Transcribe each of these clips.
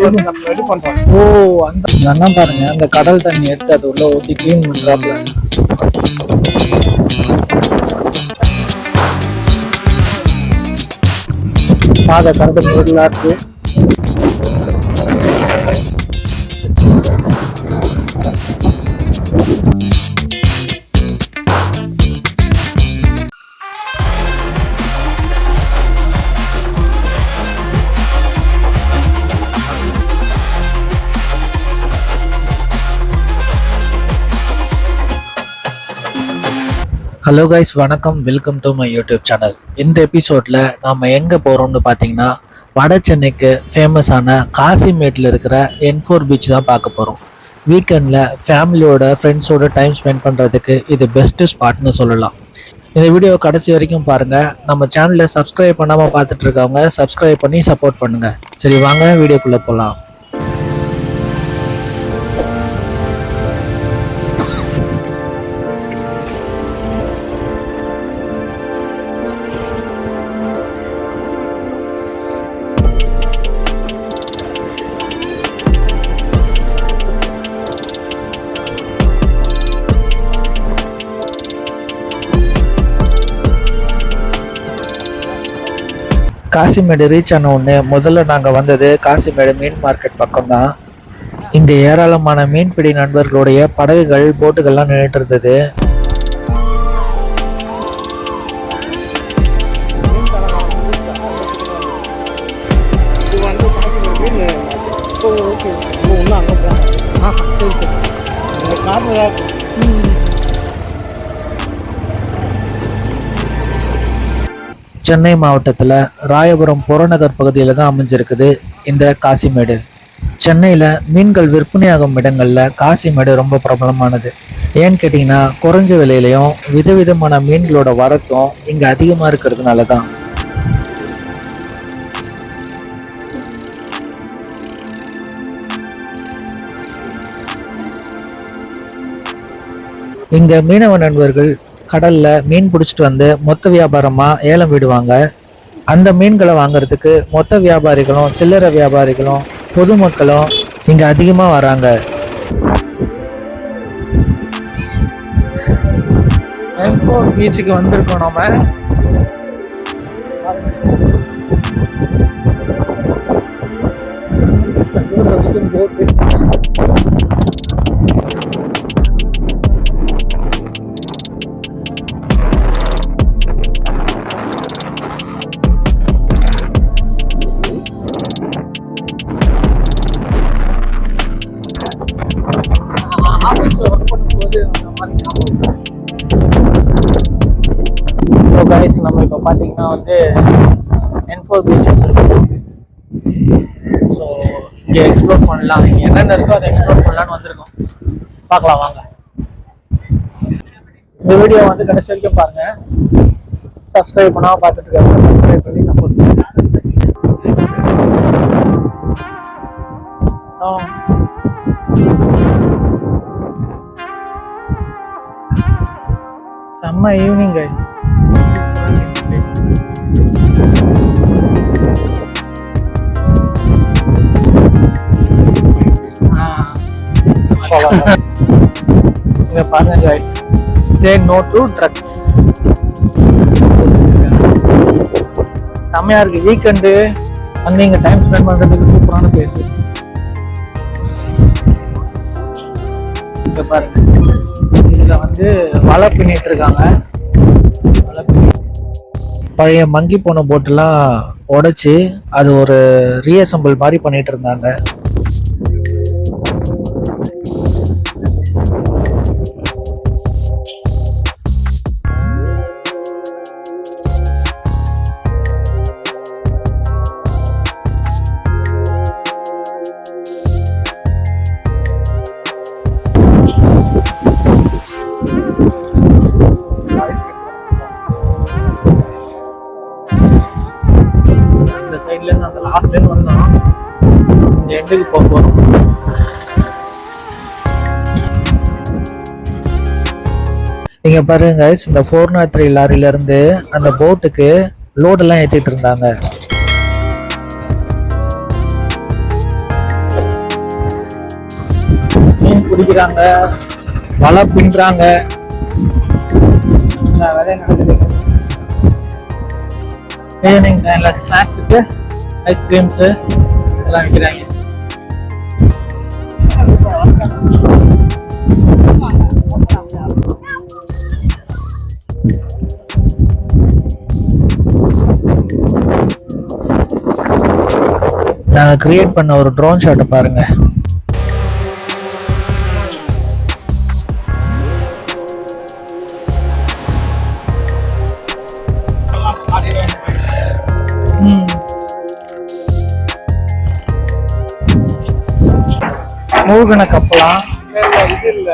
Ready பண்றோம். ஓ அந்த அண்ணன் பாருங்க, அந்த கடல் தண்ணி எடுத்து அது உள்ள ஊத்தி கிளீன் பண்றாப்ல. பாதை கரடு முரடலா இருக்கு. ஹலோ கைஸ், வணக்கம். Welcome to my YouTube channel. இந்த எபிசோட்ல நாம எங்க போறோம்னு பாத்தீங்கன்னா, வட சென்னைக்கு ஃபேமஸான காசிமேட்ல இருக்கிற N4 பீச் தான் பார்க்க போறோம். வீக்கெண்ட்ல ஃபேமிலியோட ஃப்ரெண்ட்ஸோட டைம் ஸ்பெண்ட் பண்றதுக்கு இது பெஸ்ட் ஸ்பாட்னு சொல்லலாம். இந்த வீடியோ கடைசி வரைக்கும் பாருங்க. நம்ம சேனலை சப்ஸ்கிரைப் பண்ணாம பார்த்துட்டு இருக்கவங்க சப்ஸ்கிரைப் பண்ணி சப்போர்ட் பண்ணுங்க. சரி, வாங்க வீடியோக்குள்ள போலாம். காசிமேடு ரீச் ஆன உடனே முதல்ல நாங்கள் வந்தது காசிமேடு மீன் மார்க்கெட் பக்கம்தான். இங்கே ஏராளமான மீன்பிடி நண்பர்களுடைய படகுகள், போட்டுகள்லாம் நின்றுட்டு இருந்தது. சென்னை மாவட்டத்தில் ராயபுரம் புறநகர் பகுதியில் தான் அமைஞ்சிருக்குது இந்த காசிமேடு. சென்னையில் மீன்கள் விற்பனையாகும் இடங்களில் காசிமேடு ரொம்ப பிரபலமானது. ஏன்னு கேட்டிங்கன்னா, குறைஞ்ச விலையிலையும் விதவிதமான மீன்களோட வரத்தும் இங்கே அதிகமாக இருக்கிறதுனால தான். இங்கே மீனவ நண்பர்கள் கடல்ல மீன் பிடிச்சிட்டு வந்து மொத்த வியாபாரமா ஏலம் விடுவாங்க. அந்த மீன்களை வாங்குறதுக்கு மொத்த வியாபாரிகளும் சில்லறை வியாபாரிகளும் பொதுமக்களும் இங்க அதிகமா வராங்க. N4 பீச்சுக்கு வந்திருக்கோம் நம்ம. நம்ம இப்போ பார்த்தீங்கன்னா வந்து N4 பீச் வந்துருக்கோம். ஸோ இங்கே எக்ஸ்ப்ளோர் பண்ணலாம். இங்கே என்னென்ன இருக்கோ அதை எக்ஸ்ப்ளோர் பண்ணலான்னு வந்திருக்கோம். பார்க்கலாம் வாங்க. இந்த வீடியோ வந்து கடைசி வரைக்கும் பாருங்க. சப்ஸ்கிரைப் பண்ணாமல் பார்த்துட்டு இருக்காங்க, சப்ஸ்கிரைப் பண்ணி சப்போர்ட் பண்ணுங்க. செம்ம ஈவினிங் கைஸ். இங்க பாருங்க guys, say no to drugs. செம்மையா இருக்கு. வீக்கெண்டு வந்து இங்க டைம் ஸ்பெண்ட் பண்றதுக்கு சூப்பரான பிளேஸ். இங்க பாருங்க, இதுல வந்து வலை பின்னிட்டு இருக்காங்க. பழைய மங்கி போன போட்டெல்லாம் உடைச்சு அது ஒரு ரீஅசம்பிள் மாதிரி பண்ணிட்டு இருந்தாங்க. சைட்ல இருந்து அந்த லாஸ்ட்ல இருந்து வந்தோம். இந்த எண்டுக்கு போறோம். இங்க பாருங்க, இந்த 403 லாரில இருந்து அந்த போட்டுக்கு லோடு எல்லாம் ஏத்திட்டு இருந்தாங்க. குடிக்கிறாங்க, வலை பின்றாங்க. வேலையை நடக்குது. ஈவினிங் டைம்ல ஸ்நாக்ஸுக்கு ஐஸ்கிரீம்ஸு எல்லாம் விற்கிறாங்க. நாங்கள் கிரியேட் பண்ண ஒரு ட்ரோன் ஷாட்டை பாருங்க. மூழ்கின கப்பலாம் இது இல்ல,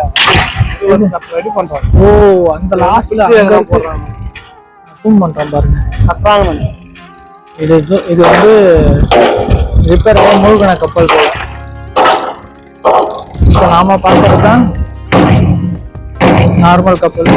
ரெடி பண்றோம். ஓ, அந்த லாஸ்ட்ல போடுறாங்க. ஜூம் பண்றோம் பாருங்க. இது வந்து ரிப்பேர் ஆக மூழ்கின கப்பல் போல. இப்போ நாம பார்க்கறது தான் நார்மல் கப்பல்.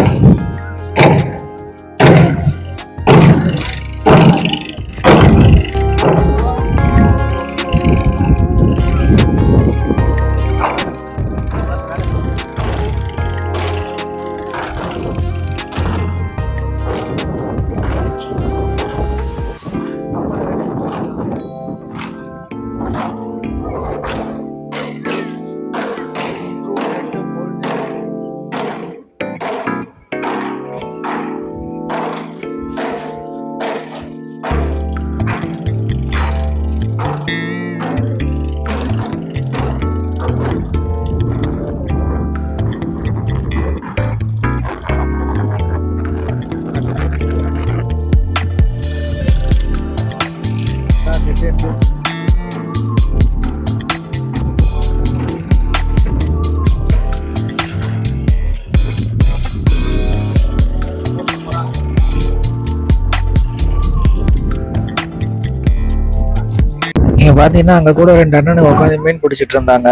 நீங்க பாத்தீங்கன்னா அங்க கூட 2 அண்ணனுக்கு உட்காந்து மீன் பிடிச்சிட்டு இருந்தாங்க.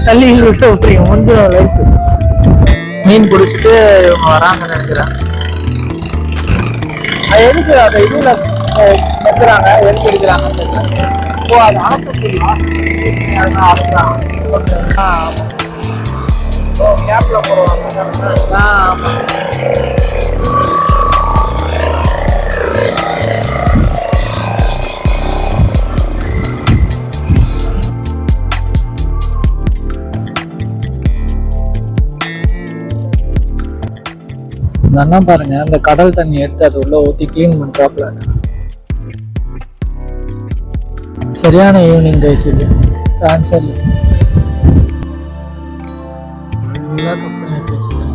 தள்ளி விட்டு முடிஞ்சிடும் லைஃப். மீன் பிடிச்சிட்டு இவங்க வராங்கன்னு நினைக்கிறேன். அது எதுக்கு அந்த இதுல வைக்கிறாங்க, எதுக்கு எடுக்கிறாங்க? ஓ, அது அலசலாம். கேப்ல போடுவாங்க. அண்ணா பாருங்க, அந்த கடல் தண்ணி எடுத்து அது உள்ள ஊத்தி கிளீன் பண்றாப்ல. சரியான ஈவினிங் கைஸ் இது. சான்சல் ஃபுல்லா கப்பல் ஏத்தி வச்சிருக்காங்க.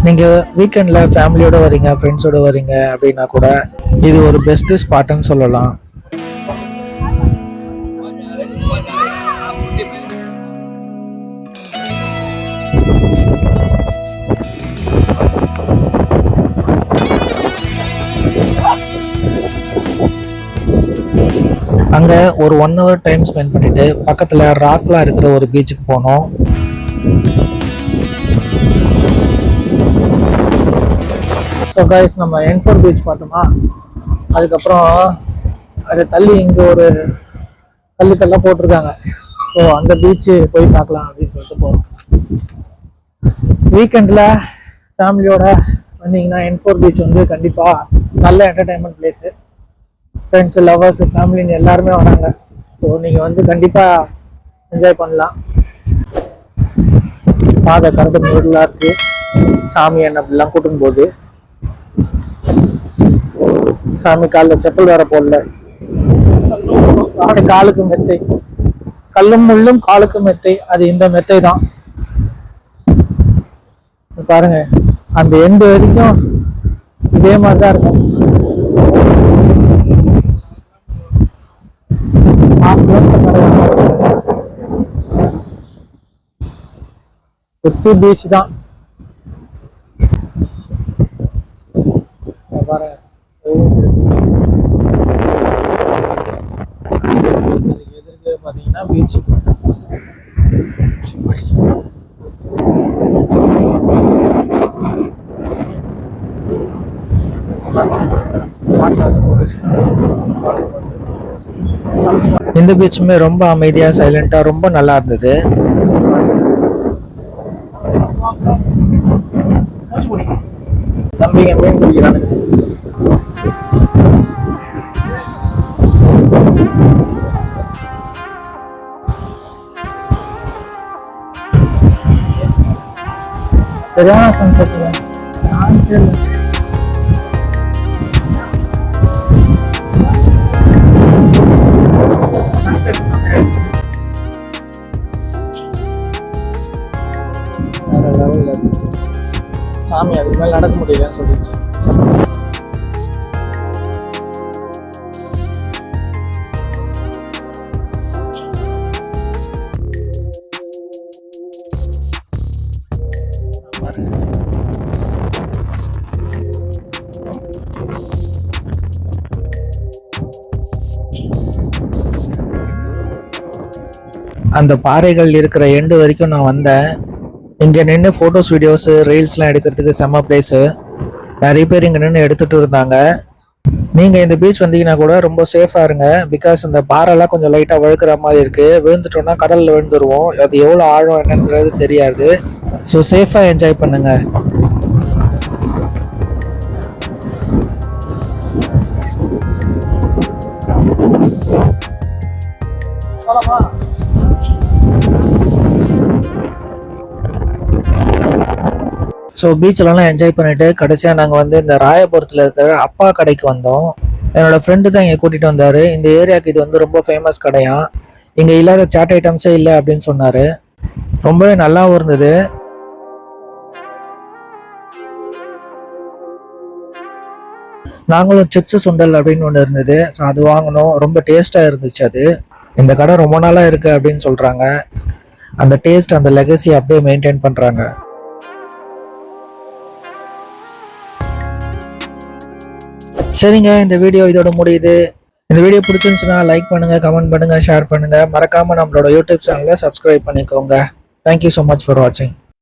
நீங்க வீக்கெண்ட்ல ஃபேமிலியோட வரீங்க, ஃப்ரெண்ட்ஸோட வரீங்க அப்படின்னா கூட இது ஒரு பெஸ்ட் ஸ்பாட்னு சொல்லலாம். அங்க ஒரு 1 hour டைம் ஸ்பெண்ட் பண்ணிட்டு பக்கத்துல ராக்லாம் இருக்கிற ஒரு பீச்சுக்கு போனோம். ஸோ கைஸ், நம்ம N4 பீச் பார்த்தோமா, அதுக்கப்புறம் அதை தள்ளி இங்கே ஒரு கல்லுக்கெல்லாம் போட்டிருக்காங்க. ஸோ அந்த பீச்சு போய் பார்க்கலாம் அப்படின்னு சொல்லிட்டு போகிறோம். வீக்கெண்டில் ஃபேமிலியோட வந்தீங்கன்னா N4 பீச் வந்து கண்டிப்பாக நல்ல என்டர்டைன்மெண்ட் பிளேஸு. ஃப்ரெண்ட்ஸு, லவ்வர்ஸு, ஃபேமிலின்னு எல்லாருமே வராங்க. ஸோ நீங்கள் வந்து கண்டிப்பாக என்ஜாய் பண்ணலாம். பாதை கரடு முரடலாக இருக்குது. சாமி என்ன அப்படிலாம் கூட்டும் போது சாமி காலில் செப்பல் வேற போடல. காலுக்கு மெத்தை, கல்லும் முள்ளும் காலுக்கு மெத்தை. அது இந்த மெத்தை தான். பாருங்க, அந்த எண்டு வரைக்கும் இதே மாதிரிதான் இருக்கும். சுத்தி பீச் தான் பாருங்க. அதுக்கு எதிர்க்க பாத்தீங்கன்னா பீச். இந்த பீச்சுமே ரொம்ப அமைதியா சைலண்டா ரொம்ப நல்லா இருந்தது. தம்பிங்க மீன் பிடிக்கிறானுங்க. சரியான சன்செட். சாமி அதுக்கு மேல நடக்க முடியலன்னு சொல்லிடுச்சு. அந்த பாறைகள் இருக்கிற எண்டு வரைக்கும் நான் வந்தேன். இங்கே நின்று ஃபோட்டோஸ் வீடியோஸு ரீல்ஸ்லாம் எடுக்கிறதுக்கு செம்ம பிளேஸு. நிறைய பேர் இங்கே நின்று எடுத்துகிட்டு இருந்தாங்க. நீங்கள் இந்த பீச் வந்தீங்கன்னா கூட ரொம்ப சேஃபாக இருங்க. பிகாஸ் இந்த பாறைலாம் கொஞ்சம் லைட்டாக வழுக்கிற மாதிரி இருக்குது. விழுந்துட்டோம்னா கடலில் விழுந்துருவோம். அது எவ்வளோ ஆழம் என்னன்றது தெரியாது. ஸோ சேஃபாக என்ஜாய் பண்ணுங்க. ஸோ பீச்சிலலாம் என்ஜாய் பண்ணிட்டு கடைசியாக நாங்கள் வந்து இந்த ராயபுரத்தில் இருக்கிற அப்பா கடைக்கு வந்தோம். என்னோட ஃப்ரெண்டு தான் இங்கே கூட்டிகிட்டு வந்தார். இந்த ஏரியாவுக்கு இது வந்து ரொம்ப ஃபேமஸ் கடையா. இங்கே இல்லாத சாட் ஐட்டம்ஸே இல்லை அப்படின்னு சொன்னார். ரொம்பவே நல்லாவும் இருந்தது. நாங்களும் சிப்ஸ் சுண்டல் அப்படின்னு ஒன்று இருந்தது. ஸோ அது வாங்கினோம். ரொம்ப டேஸ்ட்டாக இருந்துச்சு அது. இந்த கடை ரொம்ப நாளாக இருக்குது அப்படின்னு சொல்கிறாங்க. அந்த டேஸ்ட் அந்த லெகசி அப்படியே மெயின்டைன் பண்ணுறாங்க. சரிங்க, இந்த வீடியோ இதோட முடியுது. இந்த வீடியோ பிடிச்சிருந்துச்சுன்னா லைக் பண்ணுங்க, கமெண்ட் பண்ணுங்க, ஷேர் பண்ணுங்க. மறக்காம நம்மளோட யூடியூப் சேனலை சப்ஸ்கிரைப் பண்ணிக்கோங்க. தேங்க்யூ ஸோ மச் ஃபார் வாட்சிங்.